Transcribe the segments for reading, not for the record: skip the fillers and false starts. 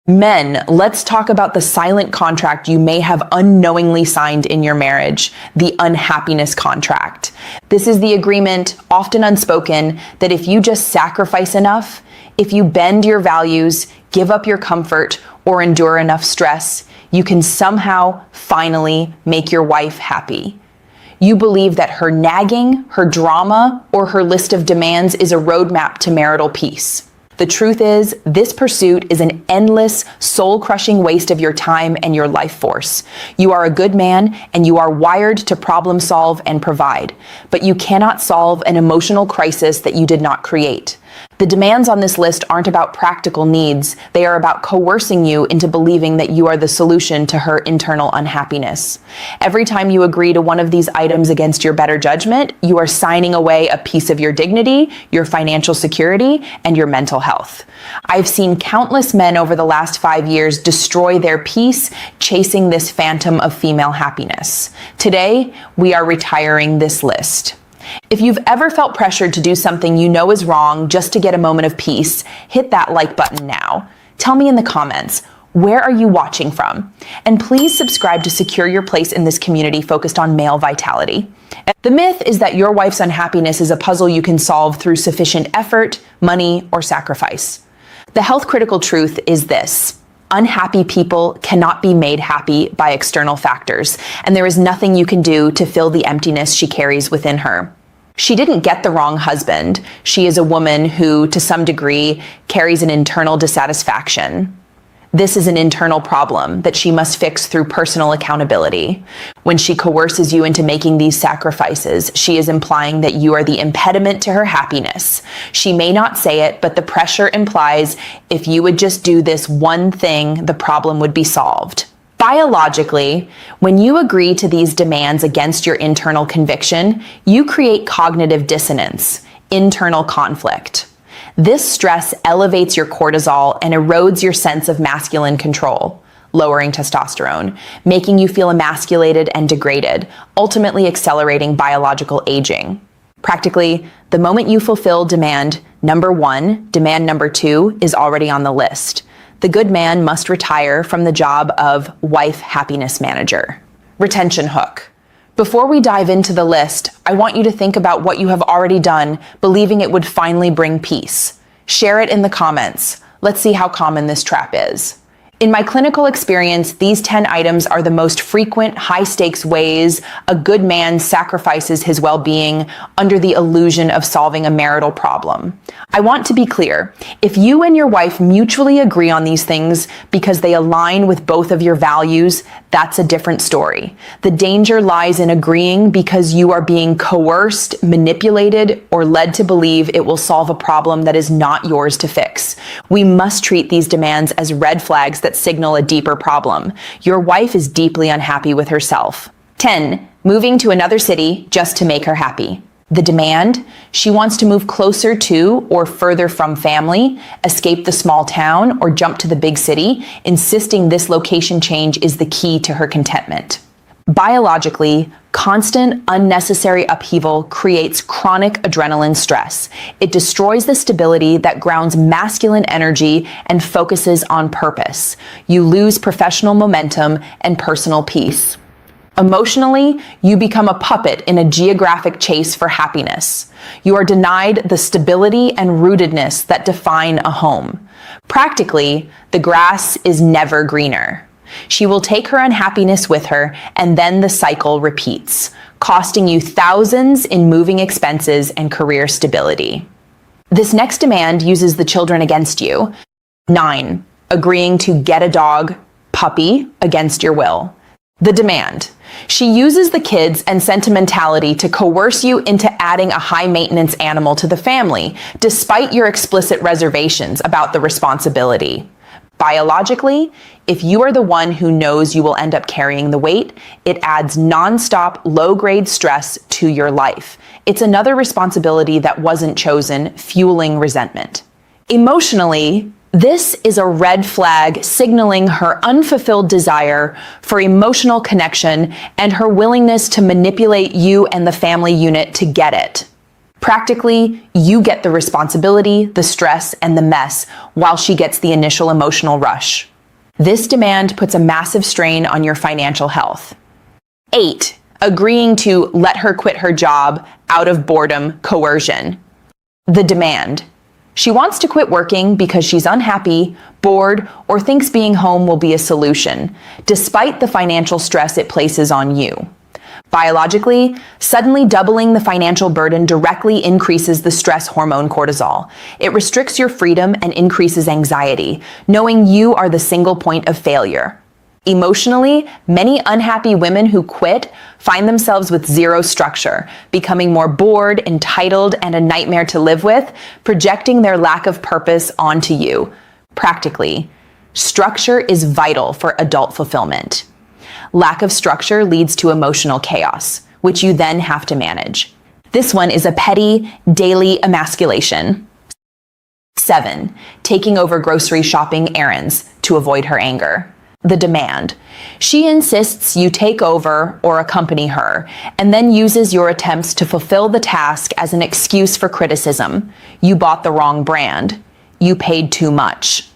Men, let's talk about the silent contract you may have unknowingly signed in your marriage, the unhappiness contract. This is the agreement, often unspoken, that if you just sacrifice enough, if you bend your values, give up your comfort, or endure enough stress, you can somehow, finally, make your wife happy. You believe that her nagging, her drama, or her list of demands is a roadmap to marital peace. The truth is, this pursuit is an endless, soul-crushing waste of your time and your life force. You are a good man, and you are wired to problem solve and provide, but you cannot solve an emotional crisis that you did not create. The demands on this list aren't about practical needs. They are about coercing you into believing that you are the solution to her internal unhappiness. Every time you agree to one of these items against your better judgment, you are signing away a piece of your dignity, your financial security, and your mental health. I've seen countless men over the last 5 years destroy their peace, chasing this phantom of female happiness. Today, we are retiring this list. If you've ever felt pressured to do something you know is wrong just to get a moment of peace, hit that like button now. Tell me in the comments, where are you watching from? And please subscribe to secure your place in this community focused on male vitality. The myth is that your wife's unhappiness is a puzzle you can solve through sufficient effort, money, or sacrifice. The health critical truth is this: unhappy people cannot be made happy by external factors, and there is nothing you can do to fill the emptiness she carries within her. She didn't get the wrong husband. She is a woman who, to some degree, carries an internal dissatisfaction. This is an internal problem that she must fix through personal accountability. When she coerces you into making these sacrifices, she is implying that you are the impediment to her happiness. She may not say it, but the pressure implies if you would just do this one thing, the problem would be solved. Biologically, when you agree to these demands against your internal conviction, you create cognitive dissonance, internal conflict. This stress elevates your cortisol and erodes your sense of masculine control, lowering testosterone, making you feel emasculated and degraded, ultimately accelerating biological aging. Practically, the moment you fulfill demand number 1, demand number 2 is already on the list. The good man must retire from the job of wife happiness manager. Retention hook. Before we dive into the list, I want you to think about what you have already done, believing it would finally bring peace. Share it in the comments. Let's see how common this trap is. In my clinical experience, these 10 items are the most frequent, high-stakes ways a good man sacrifices his well-being under the illusion of solving a marital problem. I want to be clear. If you and your wife mutually agree on these things because they align with both of your values, that's a different story. The danger lies in agreeing because you are being coerced, manipulated, or led to believe it will solve a problem that is not yours to fix. We must treat these demands as red flags that signal a deeper problem. Your wife is deeply unhappy with herself. 10. Moving to another city just to make her happy. The demand: she wants to move closer to or further from family, escape the small town, or jump to the big city, insisting this location change is the key to her contentment. Biologically, constant, unnecessary upheaval creates chronic adrenaline stress. It destroys the stability that grounds masculine energy and focuses on purpose. You lose professional momentum and personal peace. Emotionally, you become a puppet in a geographic chase for happiness. You are denied the stability and rootedness that define a home. Practically, the grass is never greener. She will take her unhappiness with her, and then the cycle repeats, costing you thousands in moving expenses and career stability. This next demand uses the children against you. 9. Agreeing to get a dog, puppy, against your will. The demand: she uses the kids and sentimentality to coerce you into adding a high-maintenance animal to the family, despite your explicit reservations about the responsibility. Biologically, if you are the one who knows you will end up carrying the weight, it adds non-stop, low-grade stress to your life. It's another responsibility that wasn't chosen, fueling resentment. Emotionally, this is a red flag signaling her unfulfilled desire for emotional connection and her willingness to manipulate you and the family unit to get it. Practically, you get the responsibility, the stress, and the mess while she gets the initial emotional rush. This demand puts a massive strain on your financial health. 8. Agreeing to let her quit her job out of boredom, coercion. The demand. She wants to quit working because she's unhappy, bored, or thinks being home will be a solution, despite the financial stress it places on you. Biologically, suddenly doubling the financial burden directly increases the stress hormone cortisol. It restricts your freedom and increases anxiety, knowing you are the single point of failure. Emotionally, many unhappy women who quit find themselves with zero structure, becoming more bored, entitled, and a nightmare to live with, projecting their lack of purpose onto you. Practically, structure is vital for adult fulfillment. Lack of structure leads to emotional chaos, which you then have to manage. This one is a petty, daily emasculation. 7. Taking over grocery shopping errands to avoid her anger. The demand. She insists you take over or accompany her, and then uses your attempts to fulfill the task as an excuse for criticism. You bought the wrong brand. You paid too much.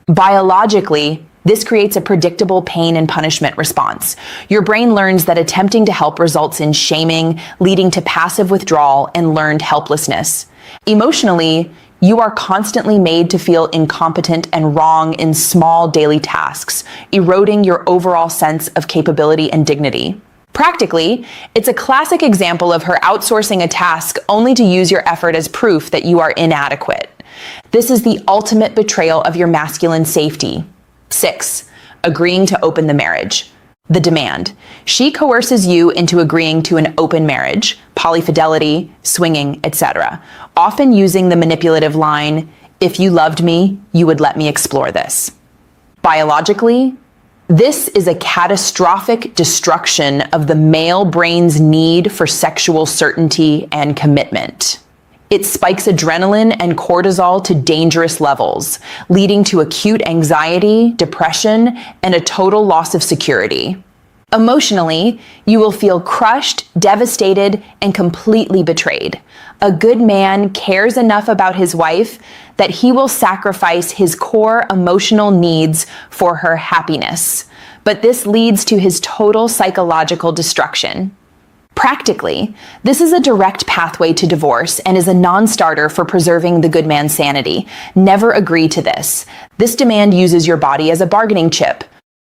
Biologically, this creates a predictable pain and punishment response. Your brain learns that attempting to help results in shaming, leading to passive withdrawal and learned helplessness. Emotionally, you are constantly made to feel incompetent and wrong in small daily tasks, eroding your overall sense of capability and dignity. Practically, it's a classic example of her outsourcing a task only to use your effort as proof that you are inadequate. This is the ultimate betrayal of your masculine safety. 6. Agreeing to open the marriage. The demand. She coerces you into agreeing to an open marriage, polyfidelity, swinging, etc., often using the manipulative line, "If you loved me, you would let me explore this." Biologically, this is a catastrophic destruction of the male brain's need for sexual certainty and commitment. It spikes adrenaline and cortisol to dangerous levels, leading to acute anxiety, depression, and a total loss of security. Emotionally, you will feel crushed, devastated, and completely betrayed. A good man cares enough about his wife that he will sacrifice his core emotional needs for her happiness, but this leads to his total psychological destruction. Practically, this is a direct pathway to divorce and is a non-starter for preserving the good man's sanity. Never agree to this. This demand uses your body as a bargaining chip.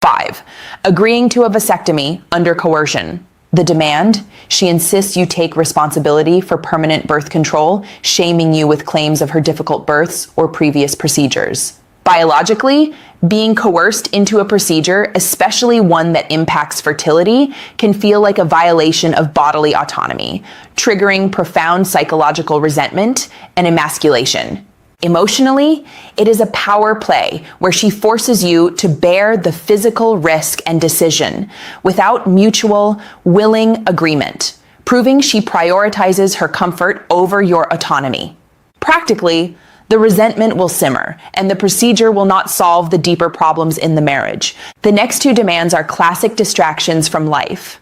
5. Agreeing to a vasectomy under coercion. The demand. She insists you take responsibility for permanent birth control, shaming you with claims of her difficult births or previous procedures. Biologically, being coerced into a procedure, especially one that impacts fertility, can feel like a violation of bodily autonomy, triggering profound psychological resentment and emasculation. Emotionally, it is a power play where she forces you to bear the physical risk and decision without mutual, willing agreement, proving she prioritizes her comfort over your autonomy. Practically, the resentment will simmer, and the procedure will not solve the deeper problems in the marriage. The next two demands are classic distractions from life.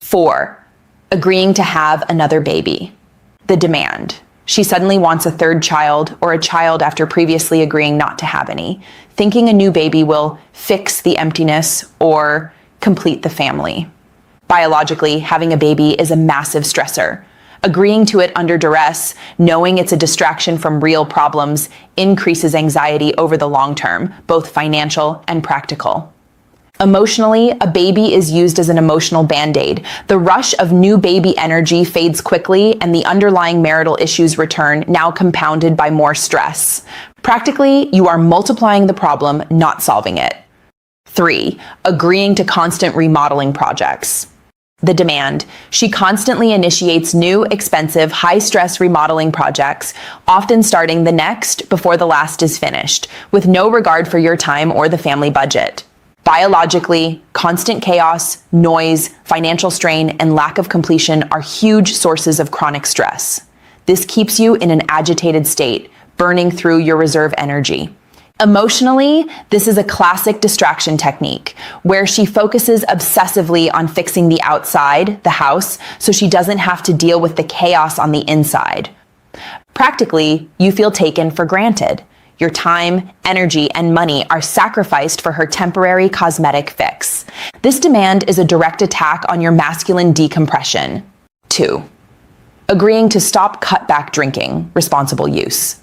4. Agreeing to have another baby. The demand. She suddenly wants a third child or a child after previously agreeing not to have any, thinking a new baby will fix the emptiness or complete the family. Biologically, having a baby is a massive stressor. Agreeing to it under duress, knowing it's a distraction from real problems, increases anxiety over the long term, both financial and practical. Emotionally, a baby is used as an emotional band-aid. The rush of new baby energy fades quickly, and the underlying marital issues return, now compounded by more stress. Practically, you are multiplying the problem, not solving it. 3. Agreeing to constant remodeling projects. The demand. She constantly initiates new, expensive, high-stress remodeling projects, often starting the next before the last is finished, with no regard for your time or the family budget. Biologically, constant chaos, noise, financial strain, and lack of completion are huge sources of chronic stress. This keeps you in an agitated state, burning through your reserve energy. Emotionally, this is a classic distraction technique where she focuses obsessively on fixing the outside, the house, so she doesn't have to deal with the chaos on the inside. Practically, you feel taken for granted. Your time, energy, and money are sacrificed for her temporary cosmetic fix. This demand is a direct attack on your masculine decompression. 2. Agreeing to stop cutback drinking, responsible use.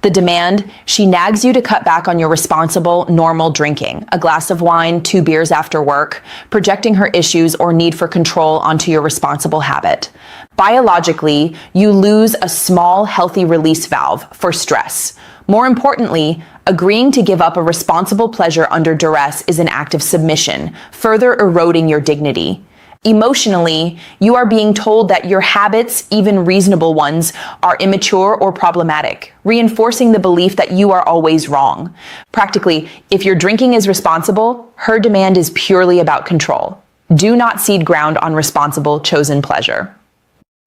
The demand, she nags you to cut back on your responsible, normal drinking, a glass of wine, 2 beers after work, projecting her issues or need for control onto your responsible habit. Biologically, you lose a small, healthy release valve for stress. More importantly, agreeing to give up a responsible pleasure under duress is an act of submission, further eroding your dignity. Emotionally, you are being told that your habits, even reasonable ones, are immature or problematic, reinforcing the belief that you are always wrong. Practically, if your drinking is responsible, her demand is purely about control. Do not cede ground on responsible, chosen pleasure.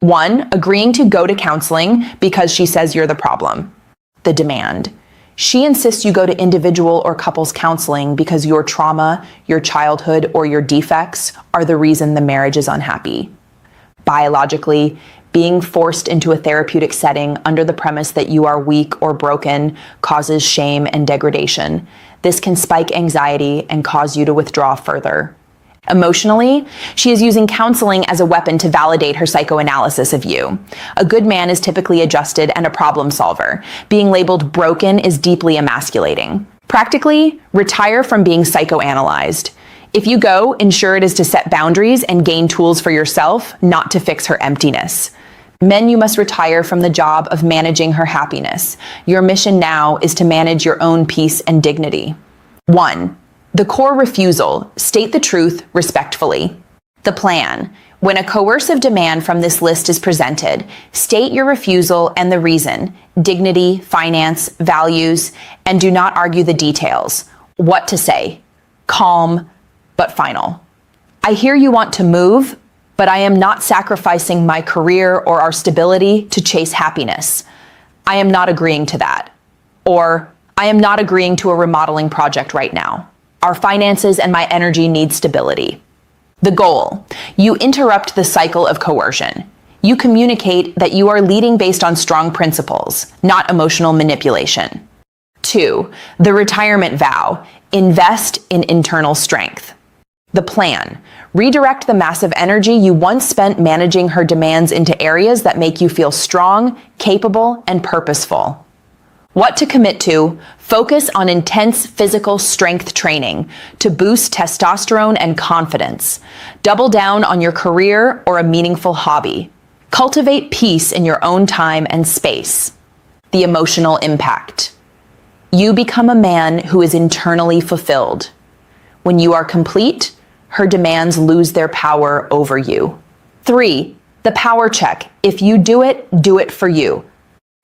1. Agreeing to go to counseling because she says you're the problem. The demand. She insists you go to individual or couples counseling because your trauma, your childhood, or your defects are the reason the marriage is unhappy. Biologically, being forced into a therapeutic setting under the premise that you are weak or broken causes shame and degradation. This can spike anxiety and cause you to withdraw further. Emotionally, she is using counseling as a weapon to validate her psychoanalysis of you. A good man is typically adjusted and a problem solver. Being labeled broken is deeply emasculating. Practically, retire from being psychoanalyzed. If you go, ensure it is to set boundaries and gain tools for yourself, not to fix her emptiness. Men, you must retire from the job of managing her happiness. Your mission now is to manage your own peace and dignity. 1. The core refusal, state the truth respectfully. The plan. When a coercive demand from this list is presented, state your refusal and the reason, dignity, finance, values, and do not argue the details. What to say. Calm, but final. I hear you want to move, but I am not sacrificing my career or our stability to chase happiness. I am not agreeing to that. Or, I am not agreeing to a remodeling project right now. Our finances and my energy need stability. The goal. You interrupt the cycle of coercion. You communicate that you are leading based on strong principles, not emotional manipulation. 2. The retirement vow. Invest in internal strength. The plan. Redirect the massive energy you once spent managing her demands into areas that make you feel strong, capable, and purposeful. What to commit to. Focus on intense physical strength training to boost testosterone and confidence. Double down on your career or a meaningful hobby. Cultivate peace in your own time and space. The emotional impact. You become a man who is internally fulfilled. When you are complete, her demands lose their power over you. 3. The power check. If you do it for you.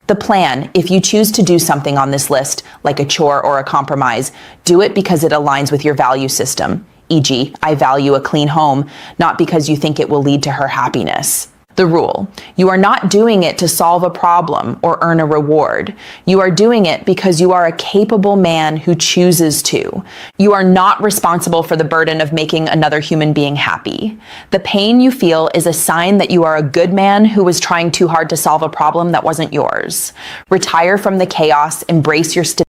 The plan. If you choose to do something on this list, like a chore or a compromise, do it because it aligns with your value system. E.g., I value a clean home, not because you think it will lead to her happiness. The rule. You are not doing it to solve a problem or earn a reward. You are doing it because you are a capable man who chooses to. You are not responsible for the burden of making another human being happy. The pain you feel is a sign that you are a good man who was trying too hard to solve a problem that wasn't yours. Retire from the chaos, embrace your stability.